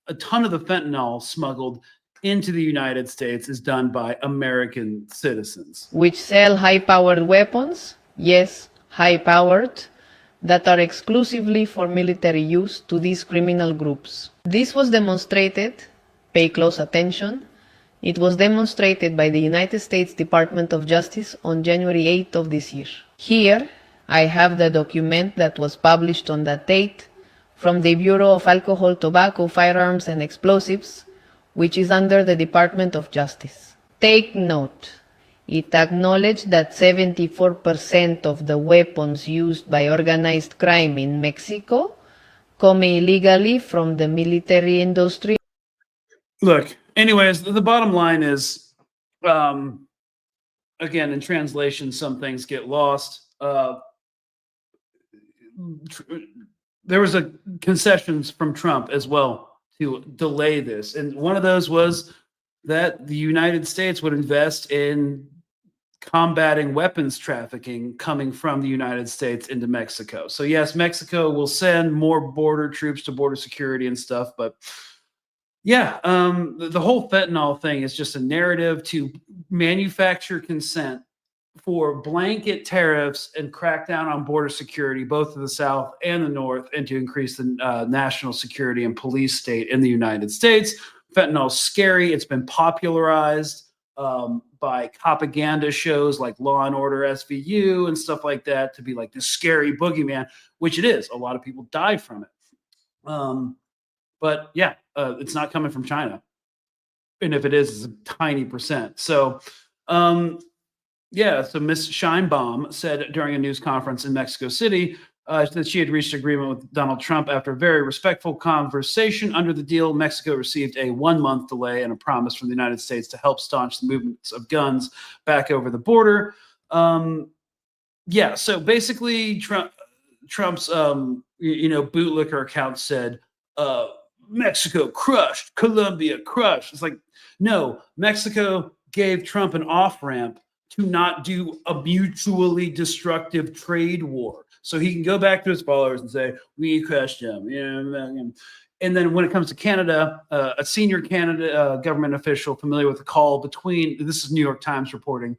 a ton of the fentanyl smuggled into the United States is done by American citizens.
Which sell high-powered weapons, yes, high-powered, that are exclusively for military use to these criminal groups. This was demonstrated, pay close attention, it was demonstrated by the United States Department of Justice on January 8th of this year. Here, I have the document that was published on that date from the Bureau of Alcohol, Tobacco, Firearms and Explosives, which is under the Department of Justice. Take note. It acknowledged that 74% of the weapons used by organized crime in Mexico come illegally from the military industry.
Look, anyways, the bottom line is, again, in translation, some things get lost. There was a concessions from Trump as well to delay this. And one of those was that the United States would invest in combating weapons trafficking coming from the United States into Mexico. So yes, Mexico will send more border troops to border security and stuff, but yeah, the whole fentanyl thing is just a narrative to manufacture consent for blanket tariffs and crack down on border security, both in the South and the North, and to increase the national security and police state in the United States. Fentanyl is scary. It's been popularized by propaganda shows like Law and Order SVU and stuff like that to be like this scary boogeyman, which it is. A lot of people die from it. But yeah, it's not coming from China. And if it is, it's a tiny percent. So, yeah, so Ms. Scheinbaum said during a news conference in Mexico City that she had reached agreement with Donald Trump after a very respectful conversation. Under the deal, Mexico received a 1-month delay and a promise from the United States to help staunch the movements of guns back over the border. Yeah, so basically Trump's bootlicker account said Mexico crushed, Colombia crushed. It's like, no, Mexico gave Trump an off-ramp to not do a mutually destructive trade war. So he can go back to his followers and say, we crushed them. And then when it comes to Canada, a senior Canada government official familiar with the call between, this is New York Times reporting,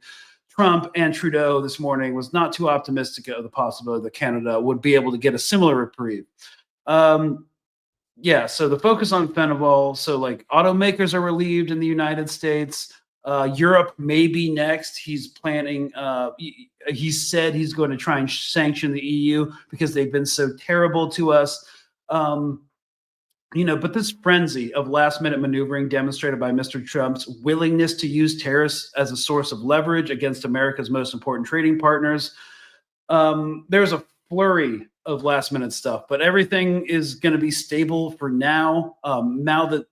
Trump and Trudeau this morning was not too optimistic of the possibility that Canada would be able to get a similar reprieve. Yeah, so the focus on fentanyl, so like automakers are relieved in the United States. Europe may be next. He's planning, he said he's going to try and sanction the EU because they've been so terrible to us. But this frenzy of last-minute maneuvering demonstrated by Mr. Trump's willingness to use tariffs as a source of leverage against America's most important trading partners. There's a flurry of last-minute stuff, but everything is going to be stable for now. Now that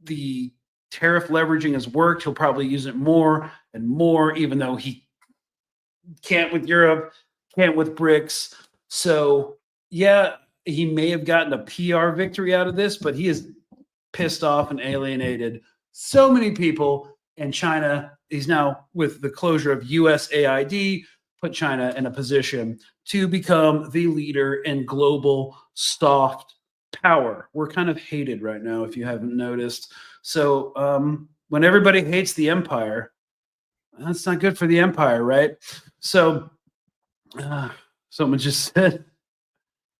the tariff leveraging has worked, he'll probably use it more and more, even though he can't with Europe, can't with BRICS. So, yeah, he may have gotten a PR victory out of this, but he is pissed off and alienated so many people. And China, he's now, with the closure of USAID, put China in a position to become the leader in global soft power. We're kind of hated right now, if you haven't noticed. So when everybody hates the empire, that's not good for the empire, right? So someone just said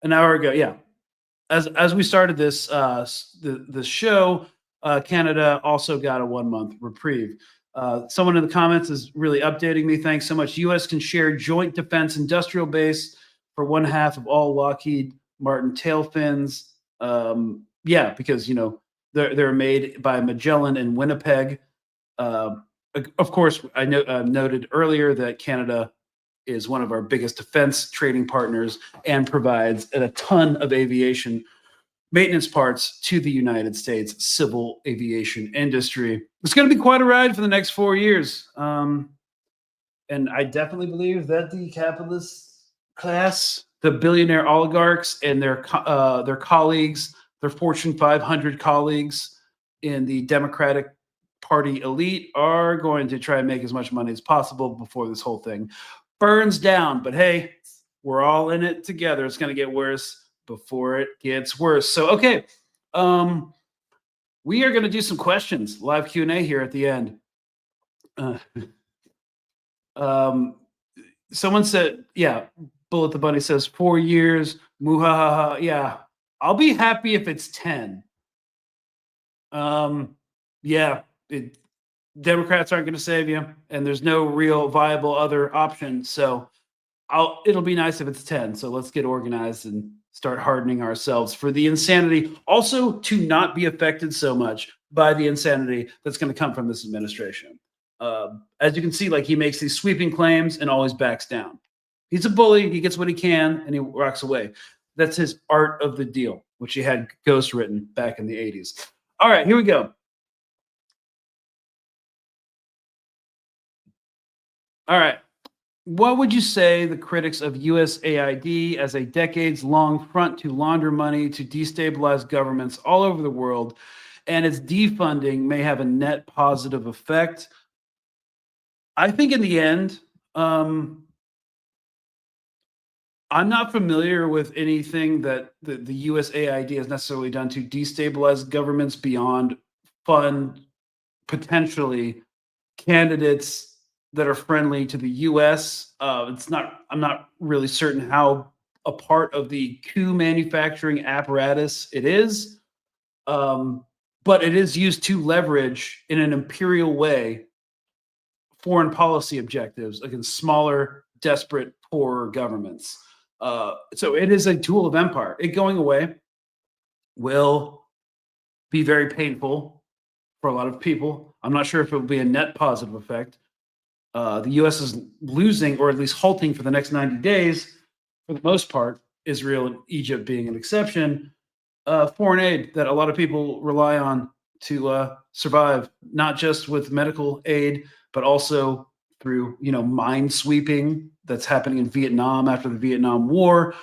an hour ago, yeah. As we started this the show, Canada also got a 1-month reprieve. Someone in the comments is really updating me. Thanks so much. U.S. can share joint defense industrial base for 1/2 of all Lockheed Martin tail fins. yeah, because they're made by Magellan in Winnipeg. Of course, I noted earlier that Canada is one of our biggest defense trading partners and provides a ton of aviation maintenance parts to the United States civil aviation industry. It's going to be quite a ride for the next 4 years. And I definitely believe that the capitalist class, the billionaire oligarchs and their colleagues, their Fortune 500 colleagues in the Democratic Party elite are going to try and make as much money as possible before this whole thing burns down. But hey, we're all in it together. It's going to get worse before it gets worse. So, okay. We are going to do some questions, live Q&A here at the end. Someone said, yeah, Bullet the Bunny says 4 years, muhahaha. Yeah, I'll be happy if it's 10. Yeah, Democrats aren't going to save you, and there's no real viable other option. So it'll be nice if it's 10. So let's get organized and start hardening ourselves for the insanity. Also, to not be affected so much by the insanity that's going to come from this administration. As you can see, like, he makes these sweeping claims and always backs down. He's a bully. He gets what he can and he walks away. That's his art of the deal, which he had ghost written back in the 80s. All right, here we go. All right. What would you say the critics of USAID as a decades-long front to launder money to destabilize governments all over the world and its defunding may have a net positive effect? I think in the end, I'm not familiar with anything that the USAID has necessarily done to destabilize governments beyond fund potentially candidates that are friendly to the U.S. I'm not really certain how a part of the coup manufacturing apparatus it is, but it is used to leverage in an imperial way foreign policy objectives against smaller, desperate, poorer governments. So it is a tool of empire. It going away will be very painful for a lot of people. I'm not sure if it will be a net positive effect. The U.S. is losing, or at least halting for the next 90 days, for the most part, Israel and Egypt being an exception, foreign aid that a lot of people rely on to survive, not just with medical aid, but also through, mine sweeping that's happening in Vietnam after the Vietnam War.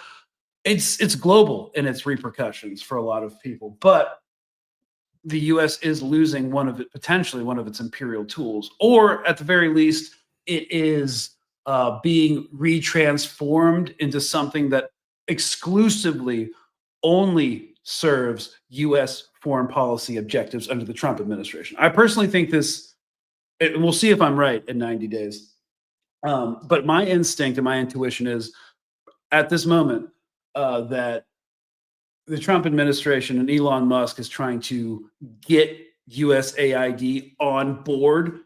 It's global in its repercussions for a lot of people, but the U.S. is losing potentially one of its imperial tools, or at the very least, it is being retransformed into something that exclusively only serves U.S. foreign policy objectives under the Trump administration. I personally think and we'll see if I'm right in 90 days. But my instinct and my intuition is at this moment that the Trump administration and Elon Musk is trying to get USAID on board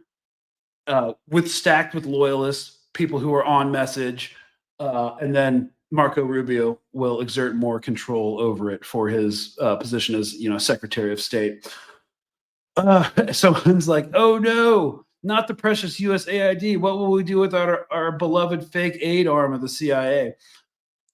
stacked with loyalists, people who are on message, and then Marco Rubio will exert more control over it for his position as, Secretary of State. Someone's like, oh no, not the precious USAID. What will we do with our beloved fake aid arm of the CIA?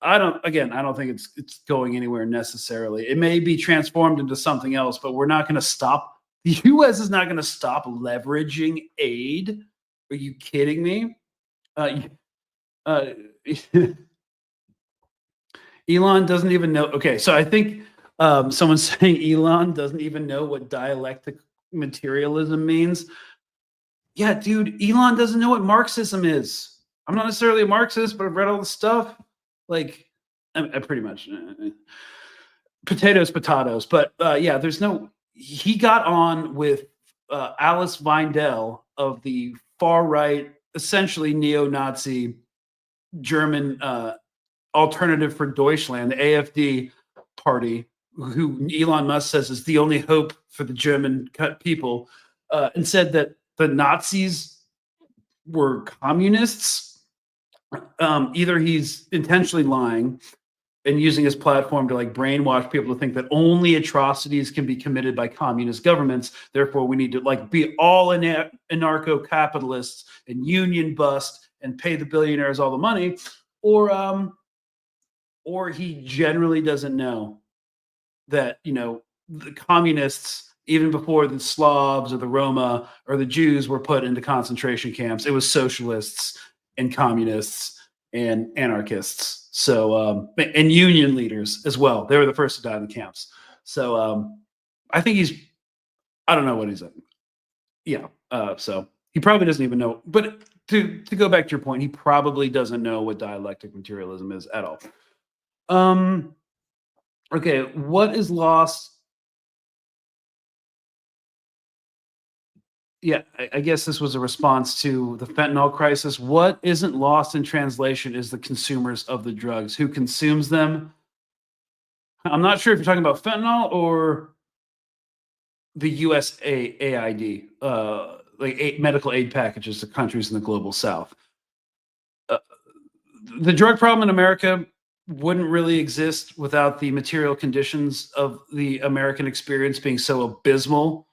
I don't think it's going anywhere necessarily. It may be transformed into something else, but we're not going to stop. The U.S. is not going to stop leveraging aid. Are you kidding me? Elon doesn't even know. Okay, so I think someone's saying Elon doesn't even know what dialectic materialism means. Yeah, dude, Elon doesn't know what Marxism is. I'm not necessarily a Marxist, but I've read all the stuff. Like, I pretty much potatoes. But yeah, he got on with Alice Weidel of the far right, essentially neo-Nazi German Alternative for Deutschland, the AfD party, who Elon Musk says is the only hope for the German people, and said that the Nazis were communists. Either he's intentionally lying, and using his platform to like brainwash people to think that only atrocities can be committed by communist governments. Therefore, we need to like be all anarcho-capitalists and union bust and pay the billionaires all the money, or he generally doesn't know that, you know, the communists, even before the Slavs or the Roma or the Jews were put into concentration camps, it was socialists and communists and anarchists. So, and union leaders as well. They were the first to die in the camps. So, I think I don't know what he's at. Yeah. So he probably doesn't even know. But to go back to your point, he probably doesn't know what dialectic materialism is at all. Okay, what is lost? Yeah, I guess this was a response to the fentanyl crisis. What isn't lost in translation is the consumers of the drugs. Who consumes them? I'm not sure if you're talking about fentanyl or the USAID, like medical aid packages to countries in the global south. The drug problem in America wouldn't really exist without the material conditions of the American experience being so abysmal.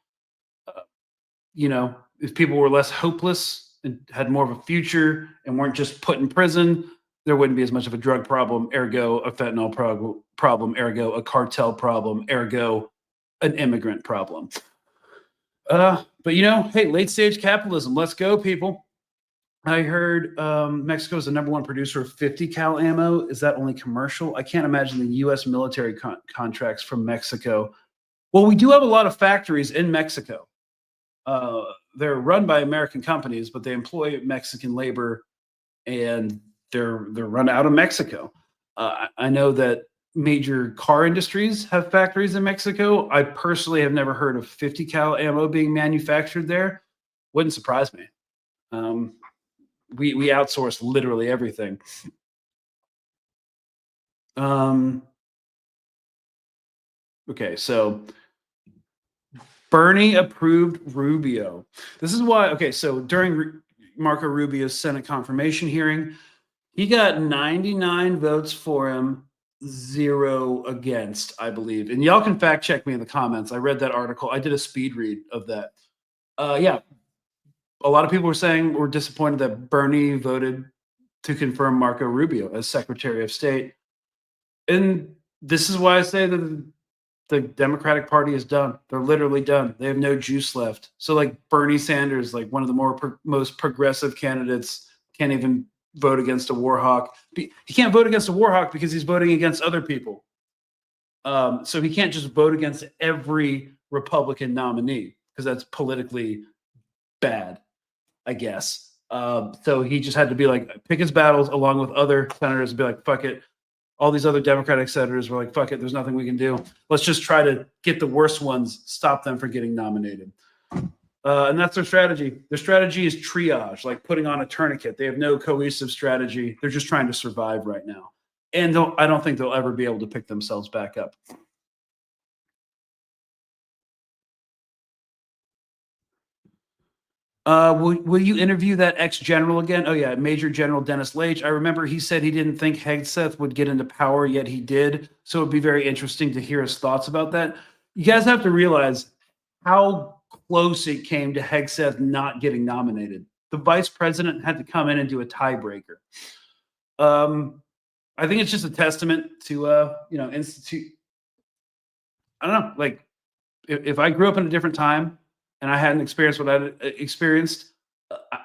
You know, if people were less hopeless and had more of a future and weren't just put in prison, there wouldn't be as much of a drug problem, ergo a fentanyl problem, ergo a cartel problem, ergo an immigrant problem. But you know, hey, late stage capitalism, let's go, people. I heard Mexico is the #1 producer of 50 cal ammo. Is that only commercial? I can't imagine the U.S. military contracts from Mexico. Well, we do have a lot of factories in Mexico. They're run by American companies, but they employ Mexican labor, and they're run out of Mexico. I know that major car industries have factories in Mexico. I personally have never heard of 50 cal ammo being manufactured there. Wouldn't surprise me. We outsource literally everything. Okay, so Bernie approved Rubio. This is why. Okay, so during Marco Rubio's Senate confirmation hearing, he got 99 votes for him, 0 against, I believe. And y'all can fact check me in the comments. I read that article. I did a speed read of that. Yeah, a lot of people were saying we're disappointed that Bernie voted to confirm Marco Rubio as Secretary of State. And this is why I say that the Democratic Party is done. They're literally done. They have no juice left. So like Bernie Sanders, like one of the most progressive candidates, can't even vote against a war hawk. He can't vote against a war hawk because he's voting against other people. So he can't just vote against every Republican nominee because that's politically bad, I guess. So he just had to be like, pick his battles along with other senators and be like, fuck it. All these other Democratic senators were like, fuck it, there's nothing we can do. Let's just try to get the worst ones, stop them from getting nominated. And that's their strategy. Their strategy is triage, like putting on a tourniquet. They have no cohesive strategy. They're just trying to survive right now. And I don't think they'll ever be able to pick themselves back up. Will you interview that ex-general again? Oh, yeah, Major General Dennis Leach. I remember he said he didn't think Hegseth would get into power, yet he did. So it'd be very interesting to hear his thoughts about that. You guys have to realize how close it came to Hegseth not getting nominated. The vice president had to come in and do a tiebreaker. I think it's just a testament to, institute. I don't know, like if I grew up in a different time, and I hadn't experienced what I experienced,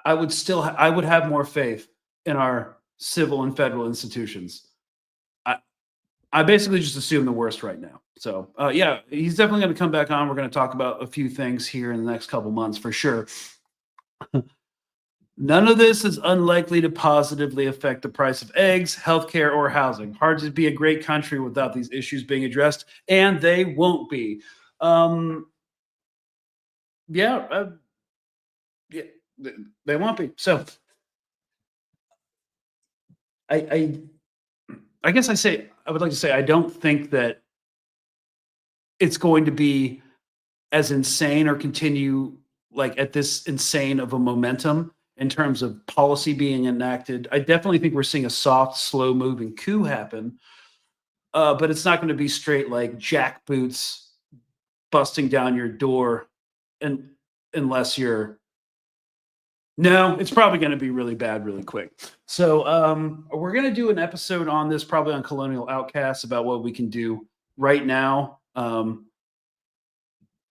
I would have more faith in our civil and federal institutions. I basically just assume the worst right now. So yeah, he's definitely going to come back on. We're going to talk about a few things here in the next couple months for sure. None of this is unlikely to positively affect the price of eggs, healthcare, or housing. Hard to be a great country without these issues being addressed, and they won't be. Yeah, they won't be. So I guess I would like to say I don't think that it's going to be as insane or continue like at this insane of a momentum in terms of policy being enacted. I definitely think we're seeing a soft, slow moving coup happen. but it's not going to be straight like jackboots busting down your door, and unless you're no, it's probably going to be really bad really quick. So we're going to do an episode on this, probably on Colonial Outcasts, about what we can do right now.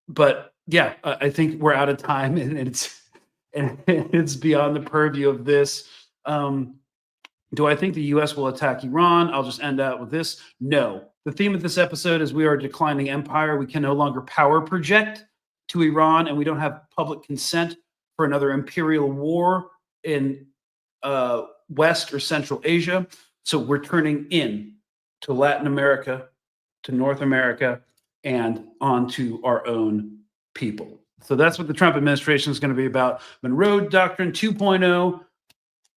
But yeah, I think we're out of time, and it's beyond the purview of this. Do I think the U.S. will attack Iran? I'll just end out with this. No. The theme of this episode is we are a declining empire. We can no longer power project to Iran, and we don't have public consent for another imperial war in West or Central Asia. So we're turning in to Latin America, to North America, and onto our own people. So that's what the Trump administration is going to be about. Monroe Doctrine 2.0.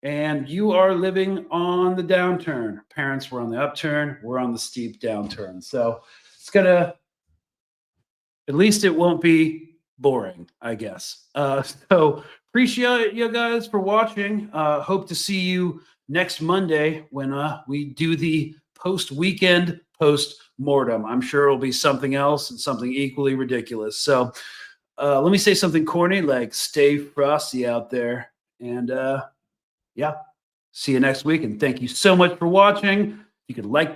And you are living on the downturn. Parents were on the upturn. We're on the steep downturn. So it's going to, at least it won't be boring, I guess. So appreciate you guys for watching. Hope to see you next Monday when we do the post-weekend post-mortem. I'm sure it'll be something else and something equally ridiculous. So let me say something corny, like stay frosty out there. And yeah, see you next week. And thank you so much for watching. You could like